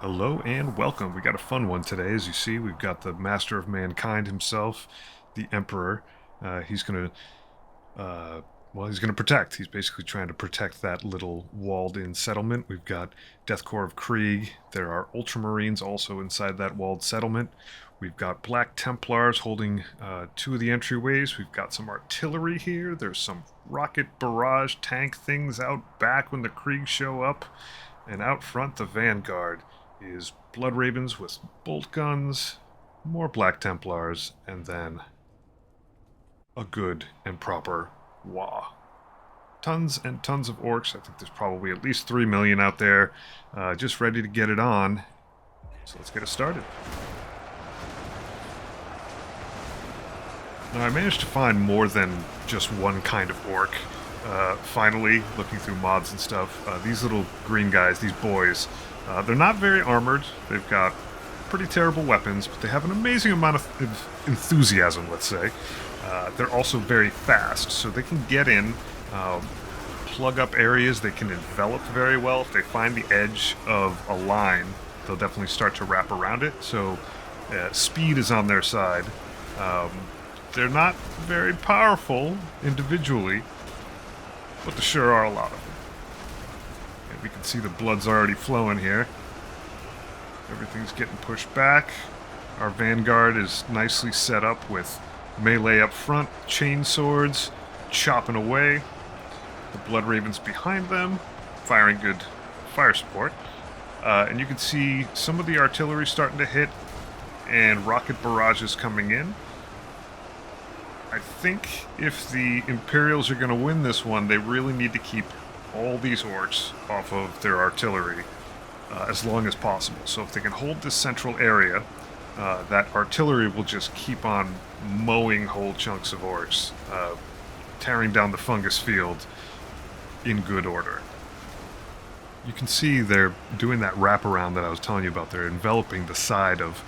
Hello and welcome. We got a fun one today. As you see, we've got the master of mankind himself, the Emperor. He's gonna, he's gonna protect. He's basically trying to protect that little walled-in settlement. We've got Death Korps of Krieg. There are Ultramarines also inside that walled settlement. We've got Black Templars holding two of the entryways. We've got some artillery here. There's some rocket barrage tank things out back when the Krieg show up. And out front, the vanguard is Blood Ravens with bolt guns, more Black Templars, and then a good and proper Waaagh. Tons and tons of orcs. I think there's probably at least 3 million out there, just ready to get it on. So let's get it started. Now, I managed to find more than just one kind of orc. Finally, looking through mods and stuff, these little green guys, these boys, they're not very armored. They've got pretty terrible weapons, but they have an amazing amount of enthusiasm, let's say. They're also very fast, so they can get in, plug up areas. They can envelop very well. If they find the edge of a line, they'll definitely start to wrap around it. So speed is on their side. They're not very powerful individually, but there sure are a lot of them. And we can see the blood's already flowing here. Everything's getting pushed back. Our vanguard is nicely set up with melee up front, chain swords, chopping away. The Blood Ravens behind them, firing good fire support. And you can see some of the artillery starting to hit, and rocket barrages coming in. I think if the Imperials are going to win this one, they really need to keep all these orcs off of their artillery as long as possible. So if they can hold this central area, that artillery will just keep on mowing whole chunks of orcs, tearing down the fungus field in good order. You can see they're doing that wraparound that I was telling you about. They're enveloping the side of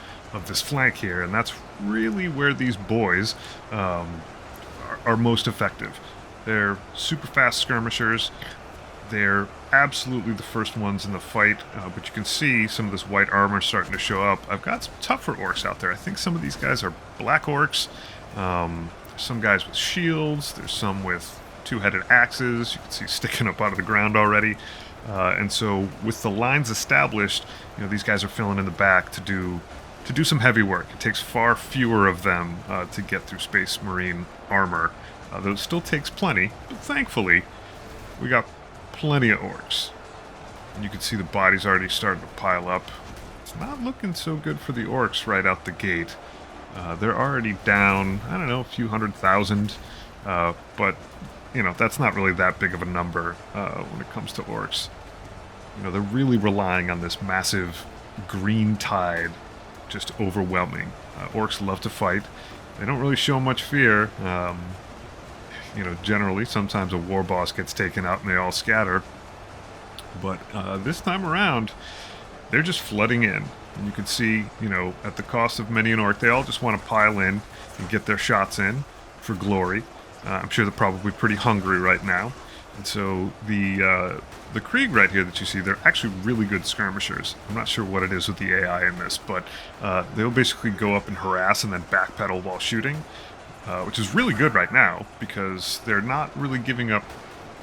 this flank here, and that's really where these boys are most effective. They're super fast skirmishers. They're absolutely the first ones in the fight, but you can see some of this white armor starting to show up. I've got some tougher orcs out there. I think some of these guys are black orcs. Some guys with shields. There's some with two-headed axes. You can see sticking up out of the ground already. And so with the lines established, these guys are filling in the back to do some heavy work. It takes far fewer of them to get through Space Marine armor, though it still takes plenty, but thankfully we got plenty of orcs. And you can see the bodies already starting to pile up. It's not looking so good for the orcs right out the gate. They're already down, I don't know, a few 100,000, but that's not really that big of a number when it comes to orcs. They're really relying on this massive green tide just overwhelming. Orcs love to fight. They don't really show much fear. Generally, sometimes a war boss gets taken out and they all scatter. But this time around, they're just flooding in. And you can see, at the cost of many an orc, they all just want to pile in and get their shots in for glory. I'm sure they're probably pretty hungry right now. And so the Krieg right here that you see, they're actually really good skirmishers. I'm not sure what it is with the AI in this, but they'll basically go up and harass and then backpedal while shooting, which is really good right now because they're not really giving up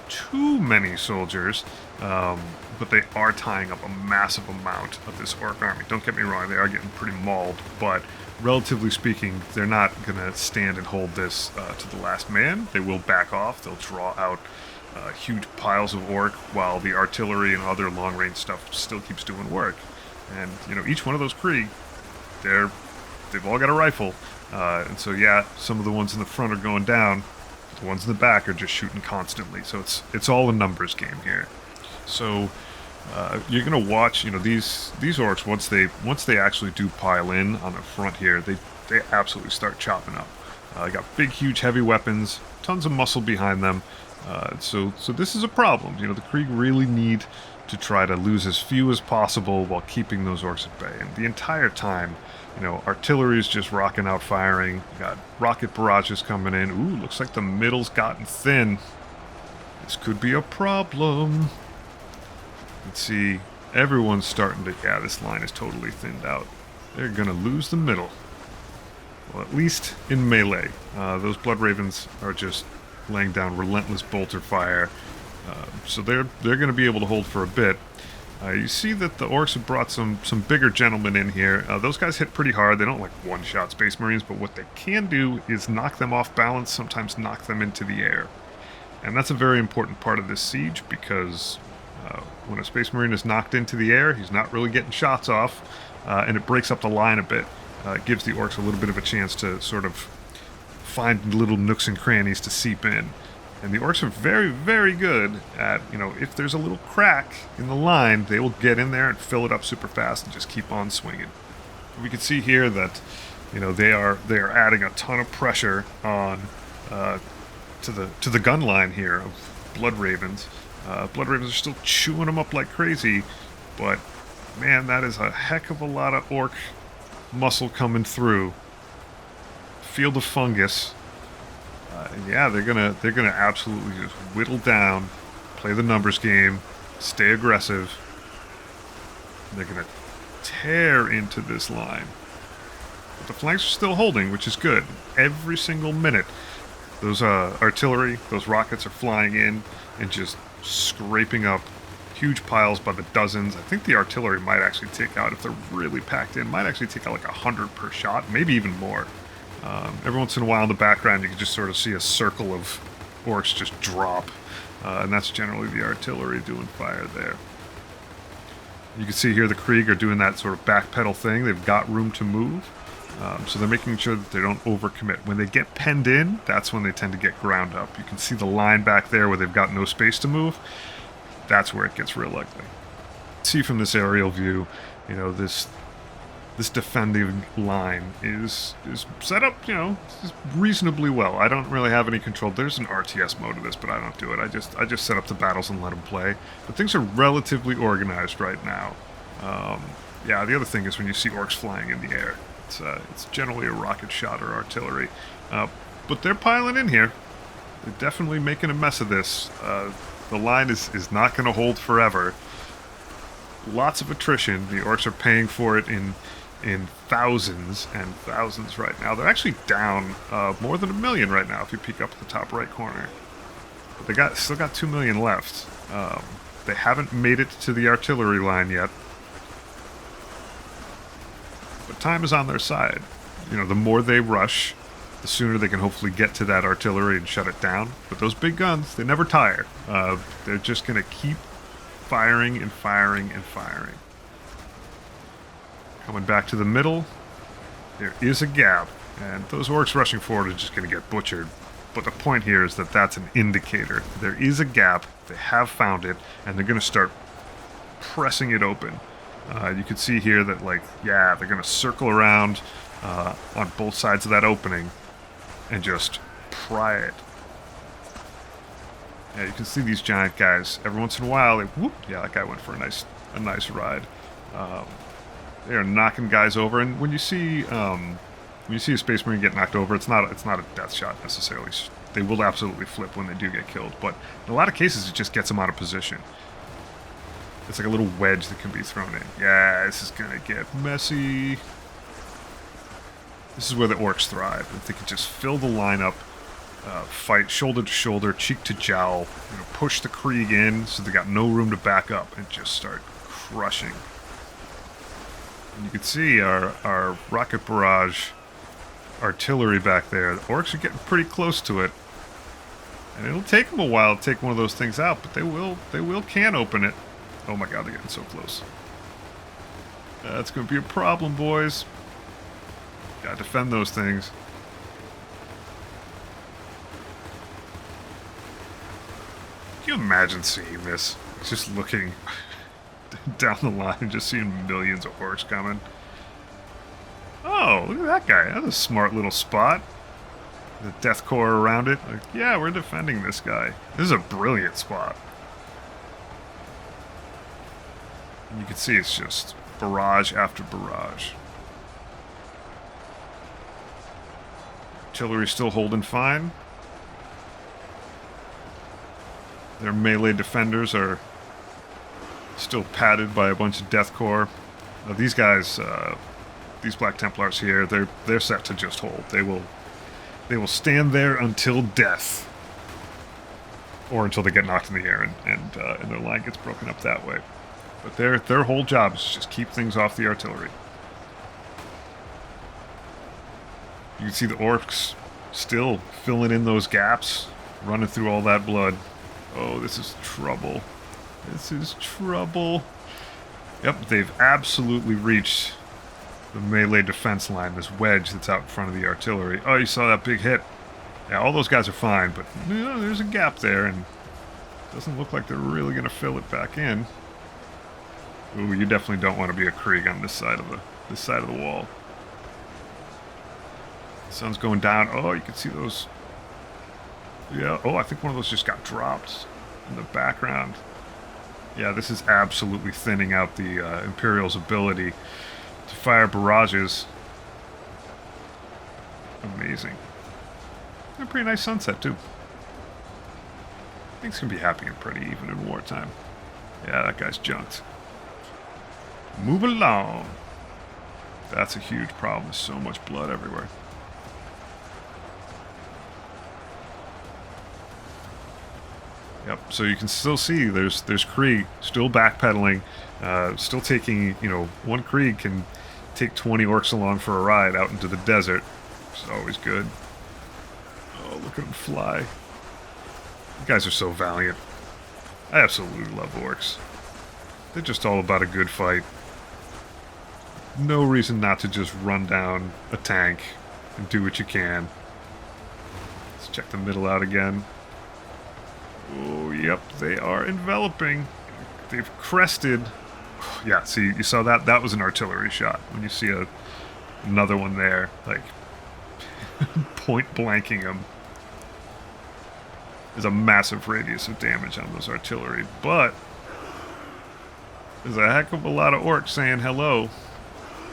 too many soldiers, but they are tying up a massive amount of this orc army. Don't get me wrong, they are getting pretty mauled, but relatively speaking, they're not going to stand and hold this to the last man. They will back off. They'll draw out huge piles of orc while the artillery and other long-range stuff still keeps doing work. And, each one of those Krieg, they've all got a rifle. And so, yeah, some of the ones in the front are going down. The ones in the back are just shooting constantly. So it's all a numbers game here. So you're going to watch, these orcs, once they actually do pile in on the front here, they absolutely start chopping up. They got big, huge, heavy weapons, tons of muscle behind them. So this is a problem. The Krieg really need to try to lose as few as possible while keeping those orcs at bay. And the entire time, artillery is just rocking out firing. You got rocket barrages coming in. Ooh, looks like the middle's gotten thin. This could be a problem. Let's see. everyone's starting to... Yeah, this line is totally thinned out. They're going to lose the middle. Well, at least in melee. Those Blood Ravens are just laying down relentless bolter fire. So they're going to be able to hold for a bit. You see that the Orks have brought some bigger gentlemen in here. Those guys hit pretty hard. They don't like one-shot Space Marines, but what they can do is knock them off balance, sometimes knock them into the air. And that's a very important part of this siege, because when a Space Marine is knocked into the air, he's not really getting shots off, and it breaks up the line a bit. It gives the Orks a little bit of a chance to sort of find little nooks and crannies to seep in. And the Orks are very, very good at, if there's a little crack in the line, they will get in there and fill it up super fast and just keep on swinging. We can see here that, they are adding a ton of pressure on to the gun line here of Blood Ravens. Blood Ravens are still chewing them up like crazy, but man, that is a heck of a lot of Ork muscle coming through. Field of fungus. Yeah, they're gonna absolutely just whittle down, play the numbers game, stay aggressive. They're gonna tear into this line. But the flanks are still holding, which is good. Every single minute, those artillery, those rockets are flying in and just scraping up huge piles by the dozens. I think the artillery might actually take out, if they're really packed in, might actually take out like 100 per shot, maybe even more. Every once in a while in the background you can just sort of see a circle of Orks just drop, and that's generally the artillery doing fire there. You can see here the Krieg are doing that sort of backpedal thing. They've got room to move, so they're making sure that they don't overcommit. When they get penned in, that's when they tend to get ground up. You can see the line back there where they've got no space to move. That's where it gets real ugly. See from this aerial view, this defending line is set up, reasonably well. I don't really have any control. There's an RTS mode to this, but I don't do it. I just set up the battles and let them play. But things are relatively organized right now. Yeah, the other thing is when you see Orks flying in the air, it's generally a rocket shot or artillery. But they're piling in here. They're definitely making a mess of this. The line is not going to hold forever. Lots of attrition. The Orks are paying for it in thousands and thousands right now. They're actually down more than 1 million right now if you peek up at the top right corner. But they still got 2 million left. They haven't made it to the artillery line yet. But time is on their side. The more they rush, the sooner they can hopefully get to that artillery and shut it down. But those big guns, they never tire. They're just going to keep firing and firing and firing. Coming back to the middle, there is a gap, and those Orks rushing forward are just going to get butchered. But the point here is that that's an indicator. There is a gap, they have found it, and they're going to start pressing it open. You can see here that, they're going to circle around on both sides of that opening and just pry it. Yeah, you can see these giant guys. Every once in a while, yeah, that guy went for a nice ride. They are knocking guys over, and when you see a Space Marine get knocked over, it's not a death shot necessarily. They will absolutely flip when they do get killed, but in a lot of cases, it just gets them out of position. It's like a little wedge that can be thrown in. Yeah, this is gonna get messy. This is where the Orks thrive. If they can just fill the lineup, fight shoulder to shoulder, cheek to jowl, push the Krieg in so they got no room to back up and just start crushing. And you can see our rocket barrage artillery back there. The Orks are getting pretty close to it. And it'll take them a while to take one of those things out, but they will can open it. Oh my god, they're getting so close. That's going to be a problem, boys. Gotta defend those things. Can you imagine seeing this? Just looking down the line and just seeing millions of Orks coming. Oh, look at that guy. That's a smart little spot. The Death Korps around it. Yeah, we're defending this guy. This is a brilliant spot. And you can see it's just barrage after barrage. Artillery still holding fine. Their melee defenders are Still padded by a bunch of Death Korps. These guys, these Black Templars here, they're set to just hold. They will stand there until death, or until they get knocked in the air and their line gets broken up that way. But their whole job is to just keep things off the artillery. You can see the Orks still filling in those gaps, running through all that blood. Oh, this is trouble. This is trouble. Yep, they've absolutely reached the melee defense line, this wedge that's out in front of the artillery. Oh, you saw that big hit. Yeah, all those guys are fine, but you know, there's a gap there, and it doesn't look like they're really going to fill it back in. Ooh, you definitely don't want to be a Krieg on this side of the wall. The sun's going down. Oh, you can see those. Yeah. Oh, I think one of those just got dropped in the background. Yeah, this is absolutely thinning out the Imperial's ability to fire barrages. Amazing. A pretty nice sunset, too. Things can be happy and pretty even in wartime. Yeah, that guy's junked. Move along. That's a huge problem. There's so much blood everywhere. Yep, so you can still see there's Krieg still backpedaling, still taking, you know, one Krieg can take 20 Orks along for a ride out into the desert. It's always good. Oh, look at them fly. You guys are so valiant. I absolutely love Orks. They're just all about a good fight. No reason not to just run down a tank and do what you can. Let's check the middle out again. Oh, yep, they are enveloping. They've crested. Yeah, see, you saw that? That was an artillery shot. When you see another one there, like, point blanking them. There's a massive radius of damage on those artillery, but there's a heck of a lot of Orcs saying hello.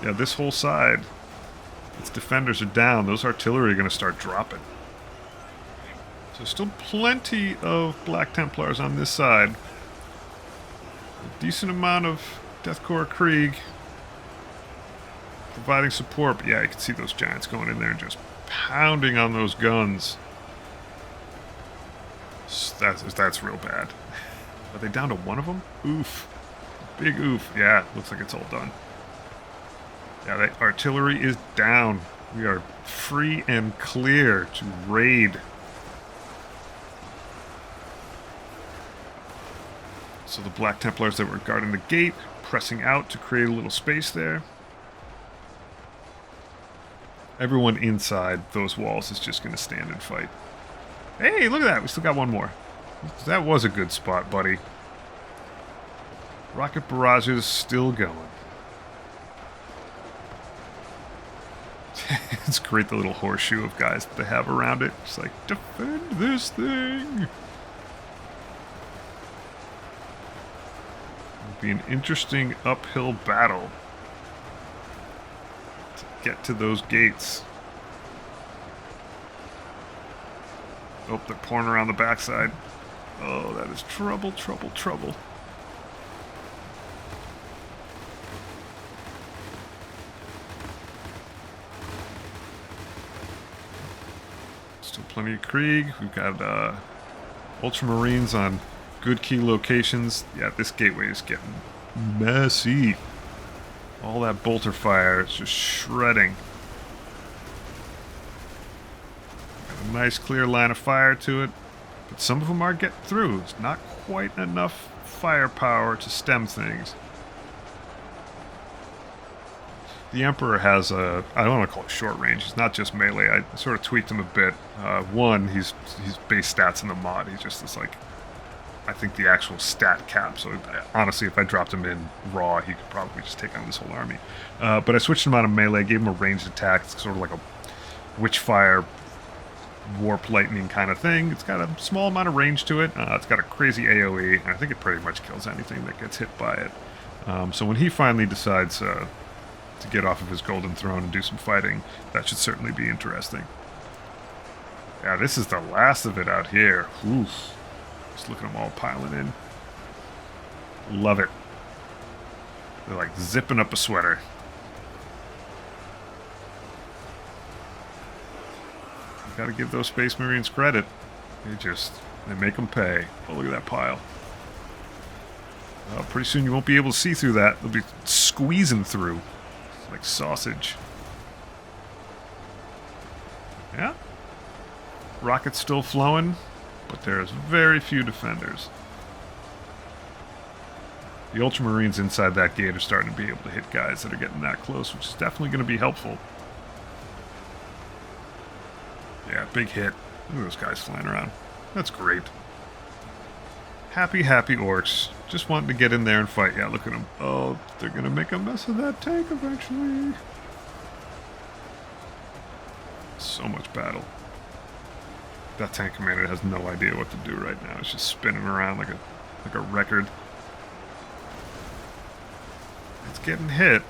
Yeah, this whole side, its defenders are down. Those artillery are going to start dropping. So still plenty of Black Templars on this side. A decent amount of Death Korps of Krieg providing support. But yeah, you can see those giants going in there and just pounding on those guns. That's real bad. Are they down to one of them? Oof. Big oof. Yeah, looks like it's all done. Yeah, the artillery is down. We are free and clear to raid. So the Black Templars that were guarding the gate, pressing out to create a little space there. Everyone inside those walls is just going to stand and fight. Hey, look at that. We still got one more. That was a good spot, buddy. Rocket barrages still going. It's great, the little horseshoe of guys that they have around it. It's like, defend this thing. Be an interesting uphill battle to get to those gates. Oh, they're pouring around the backside. Oh, that is trouble, trouble, trouble. Still plenty of Krieg. We've got Ultramarines on good key locations. Yeah, this gateway is getting messy. All that bolter fire is just shredding. Got a nice clear line of fire to it, but some of them are getting through. It's not quite enough firepower to stem things. The Emperor has a, I don't want to call it short range. It's not just melee. I sort of tweaked him a bit. One, he's base stats in the mod. He's just this, like, I think the actual stat cap. So honestly, if I dropped him in raw, he could probably just take on this whole army. But I switched him out of melee, gave him a ranged attack. It's sort of like a Witchfire, Warp Lightning kind of thing. It's got a small amount of range to it. It's got a crazy AoE, and I think it pretty much kills anything that gets hit by it. So when he finally decides to get off of his golden throne and do some fighting, that should certainly be interesting. Yeah, this is the last of it out here. Oof. Just look at them all piling in. Love it. They're like zipping up a sweater. You gotta give those Space Marines credit. They make them pay. Oh, look at that pile. Pretty soon you won't be able to see through that. They'll be squeezing through. Like sausage. Yeah. Rockets still flowing, but there's very few defenders. The Ultramarines inside that gate are starting to be able to hit guys that are getting that close, which is definitely going to be helpful. Yeah, big hit. Look at those guys flying around. That's great. Happy, happy orcs. Just wanting to get in there and fight. Yeah, look at them. Oh, they're going to make a mess of that tank eventually. So much battle. That tank commander has no idea what to do right now. It's just spinning around like a record. It's getting hit.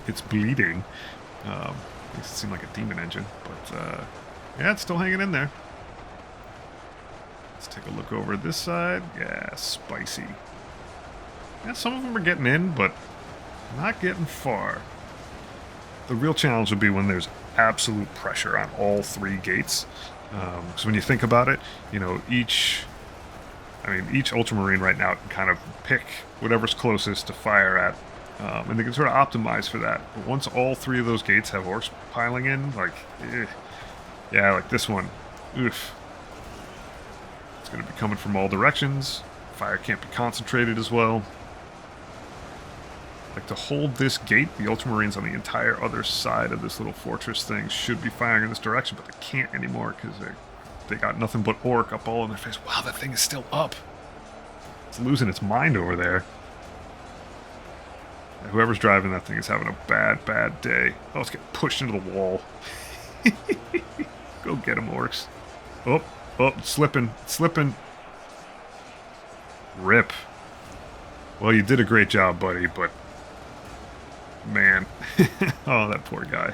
It's bleeding. Makes it seem like a demon engine, but yeah, it's still hanging in there. Let's take a look over this side. Yeah, spicy. Yeah, some of them are getting in, but not getting far. The real challenge will be when there's absolute pressure on all three gates. Because when you think about it, you know, each Ultramarine right now can kind of pick whatever's closest to fire at, and they can sort of optimize for that. But once all three of those gates have orcs piling in, like, yeah, like this one, oof. It's going to be coming from all directions. Fire can't be concentrated as well. Like, to hold this gate, the Ultramarines on the entire other side of this little fortress thing should be firing in this direction, but they can't anymore because they got nothing but orc up all in their face. Wow, that thing is still up. It's losing its mind over there. Whoever's driving that thing is having a bad, bad day. Oh, it's getting pushed into the wall. Go get him, orcs. Oh, it's slipping. It's slipping. Rip. Well, you did a great job, buddy, but... man. Oh, that poor guy.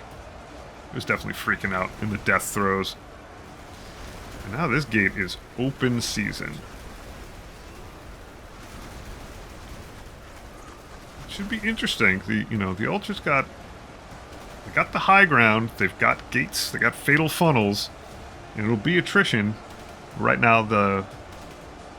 He was definitely freaking out in the death throes. And now this gate is open season. Should be interesting. The Ultras got the high ground. They've got gates. They got fatal funnels, and it'll be attrition. Right now, the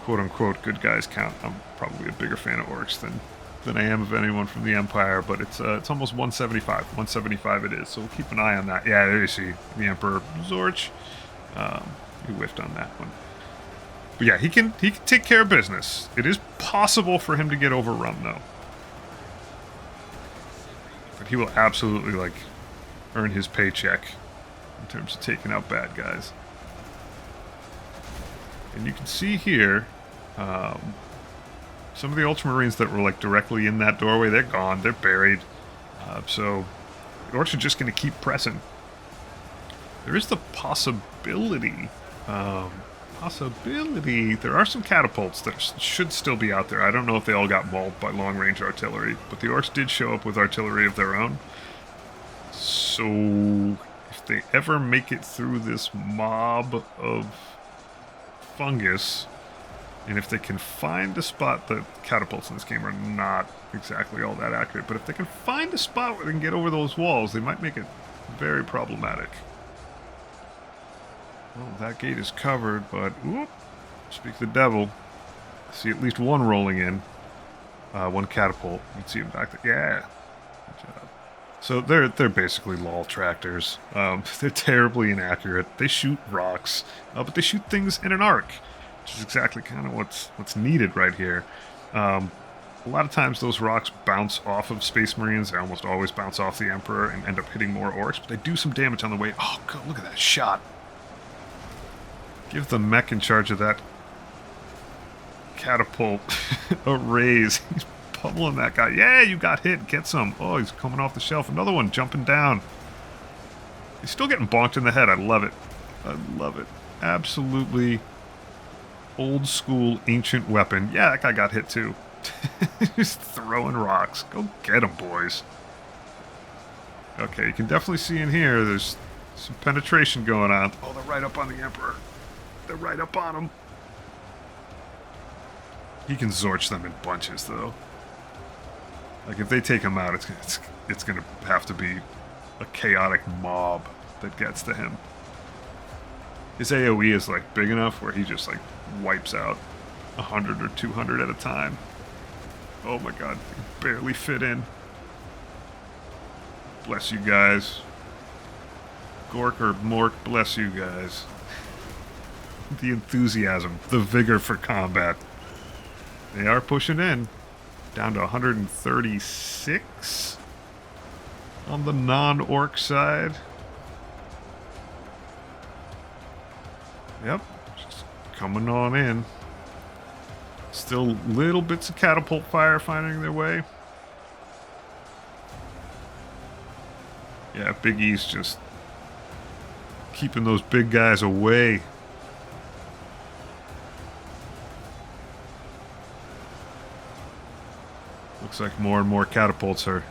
quote-unquote good guys count. I'm probably a bigger fan of orcs than I am of anyone from the Empire, but it's almost 175. 175 it is. So we'll keep an eye on that. Yeah, there you see the Emperor Zorch. He whiffed on that one. But yeah, he can take care of business. It is possible for him to get overrun though. But he will absolutely, like, earn his paycheck in terms of taking out bad guys. And you can see here, some of the Ultramarines that were, like, directly in that doorway, they're gone. They're buried. So the Orks are just going to keep pressing. There is the possibility... there are some catapults that should still be out there. I don't know if they all got mauled by long-range artillery, but the Orks did show up with artillery of their own. So if they ever make it through this mob of fungus, and if they can find a spot, the catapults in this game are not exactly all that accurate, but if they can find a spot where they can get over those walls, they might make it very problematic. Well, that gate is covered, but whoop, speak the devil. I see at least one rolling in. One catapult. You can see him back there. Yeah. Good job. So they're basically lol tractors. They're terribly inaccurate. They shoot rocks, but they shoot things in an arc, which is exactly kind of what's needed right here. A lot of times those rocks bounce off of Space Marines. They almost always bounce off the Emperor and end up hitting more orcs, but they do some damage on the way. Oh, God, look at that shot. Give the mech in charge of that catapult a raise. He's pummeling that guy. Yeah, you got hit. Get some. Oh, he's coming off the shelf. Another one jumping down. He's still getting bonked in the head. I love it. I love it. Absolutely old school ancient weapon. Yeah, that guy got hit too. He's throwing rocks. Go get him, boys. Okay, you can definitely see in here there's some penetration going on. Oh, they're right up on the Emperor. They're right up on him. He can Zorch them in bunches, though. Like, if they take him out, it's going to have to be a chaotic mob that gets to him. His AoE is, like, big enough where he just, like, wipes out 100 or 200 at a time. Oh my god, he barely fit in. Bless you guys. Gork or Mork, bless you guys. The enthusiasm, the vigor for combat. They are pushing in. Down to 136 on the non-orc side. Yep, just coming on in. Still little bits of catapult fire finding their way. Yeah, Big E's just keeping those big guys away. Looks like more and more catapults are...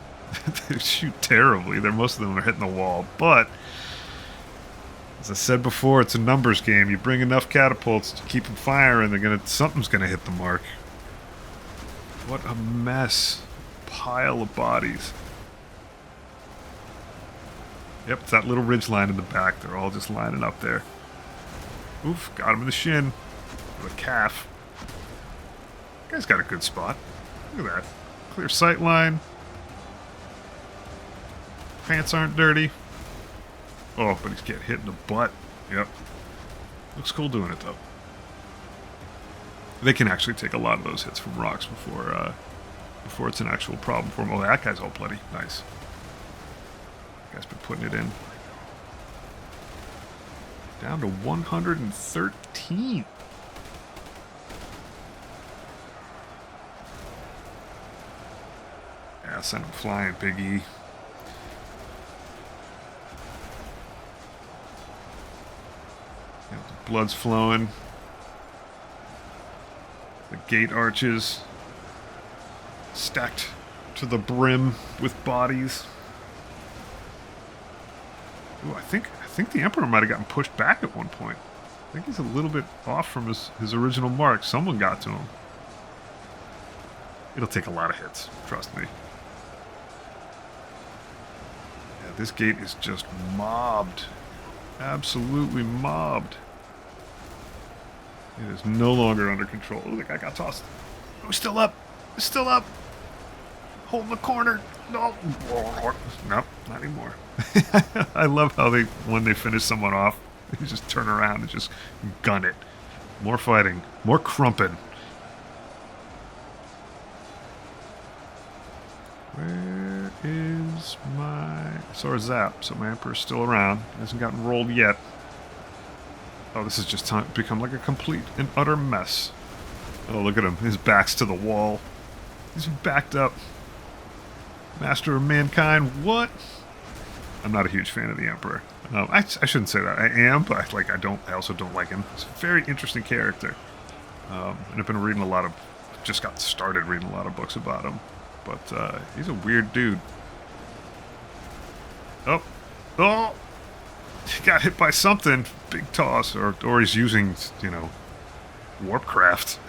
they shoot terribly. Most of them are hitting the wall. But, as I said before, it's a numbers game. You bring enough catapults to keep them firing, something's gonna hit the mark. What a mess. Pile of bodies. Yep, it's that little ridge line in the back. They're all just lining up there. Oof, got him in the shin. With a calf. Guy's got a good spot. Look at that. Clear sight line. Pants aren't dirty. Oh, but he's getting hit in the butt. Yep. Looks cool doing it, though. They can actually take a lot of those hits from rocks before it's an actual problem for them. Oh, that guy's all bloody. Nice. Guy's been putting it in. Down to 113. Yeah, send him flying, Big E. Yeah, the blood's flowing. The gate arches stacked to the brim with bodies. Ooh, I think the Emperor might have gotten pushed back at one point. I think he's a little bit off from his original mark. Someone got to him. It'll take a lot of hits, trust me. Yeah, this gate is just mobbed. Absolutely mobbed. It is no longer under control. Oh, the guy got tossed. Oh, he's still up. He's still up. Holding the corner. No. Nope, not anymore. I love how when they finish someone off, they just turn around and just gun it. More fighting. More Krumpin. Where is my... I saw a zap, so my Emperor's still around. He hasn't gotten rolled yet. Oh, this has just become like a complete and utter mess. Oh, look at him. His back's to the wall. He's backed up. Master of Mankind, what? I'm not a huge fan of the Emperor. I shouldn't say that. I am, but I also don't like him. He's a very interesting character. And I've been reading just got started reading a lot of books about him. But he's a weird dude. Oh! He got hit by something. Big toss. Or he's using, Warpcraft.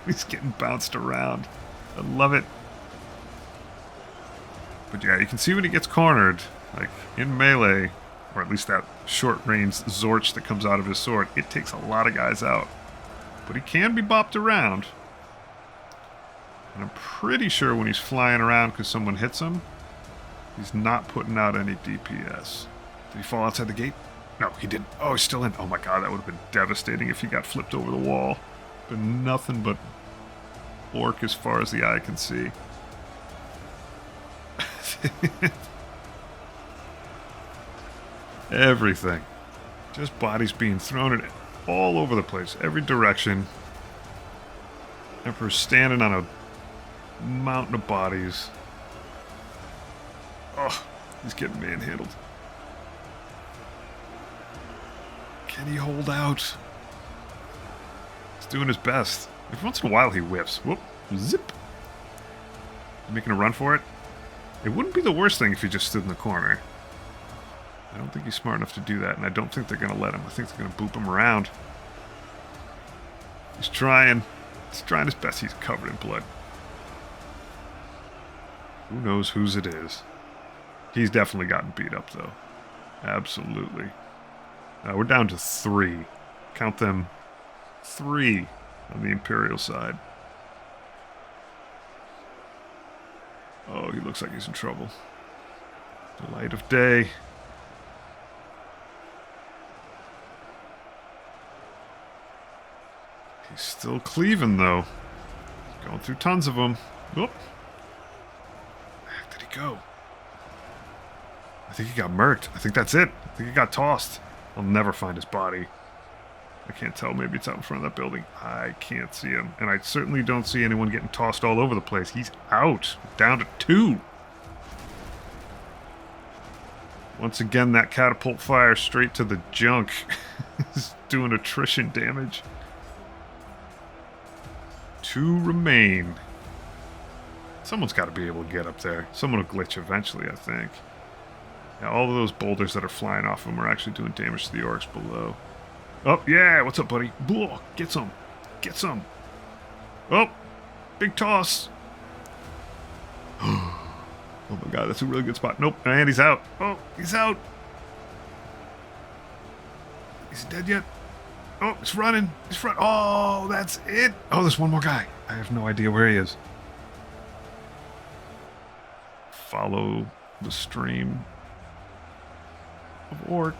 He's getting bounced around. I love it. But yeah, you can see when he gets cornered, like in melee, or at least that short-range Zorch that comes out of his sword, it takes a lot of guys out. But he can be bopped around. And I'm pretty sure when he's flying around because someone hits him, he's not putting out any DPS. Did he fall outside the gate? No, he didn't. Oh, he's still in. Oh my god, that would have been devastating if he got flipped over the wall. Been nothing but orc as far as the eye can see. Everything. Just bodies being thrown at it all over the place. Every direction. Emperor's standing on a mountain of bodies. Oh, he's getting manhandled. Can he hold out? He's doing his best. Every once in a while he whips. Whoop. Zip. Making a run for it. It wouldn't be the worst thing if he just stood in the corner. I don't think he's smart enough to do that, and I don't think they're going to let him. I think they're going to boop him around. He's trying. He's trying his best. He's covered in blood. Who knows whose it is? He's definitely gotten beat up, though. Absolutely. We're down to 3. Count them. 3 on the Imperial side. Oh, he looks like he's in trouble. The light of day. He's still cleaving, though. Going through tons of them. Whoop. Where did he go? I think he got murked. I think that's it. I think he got tossed. I'll never find his body. I can't tell. Maybe it's out in front of that building. I can't see him. And I certainly don't see anyone getting tossed all over the place. He's out. Down to 2. Once again, that catapult fire straight to the junk is doing attrition damage. 2 remain. Someone's got to be able to get up there. Someone will glitch eventually, I think. Yeah, all of those boulders that are flying off them are actually doing damage to the orcs below. Oh, yeah, what's up, buddy? Blah, get some. Get some. Oh, big toss. Oh my god, that's a really good spot. Nope, and he's out. Oh, he's out. Is he dead yet? Oh, he's running. He's running. Oh, that's it. Oh, there's one more guy. I have no idea where he is. Follow the stream of orc.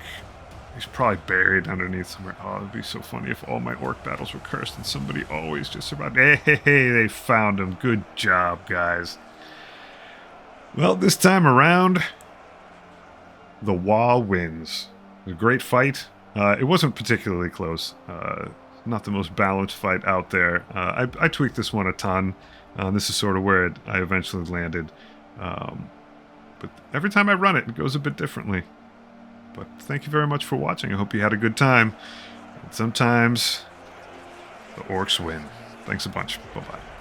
He's probably buried underneath somewhere. Oh, it'd be so funny if all my orc battles were cursed and somebody always just survived. Hey, they found him. Good job, guys. Well, this time around, the Waaagh wins. It was a great fight. It wasn't particularly close. Not the most balanced fight out there. I tweaked this one a ton. This is sort of where I eventually landed. But every time I run it, it goes a bit differently. But thank you very much for watching. I hope you had a good time. And sometimes the orcs win. Thanks a bunch. Bye-bye.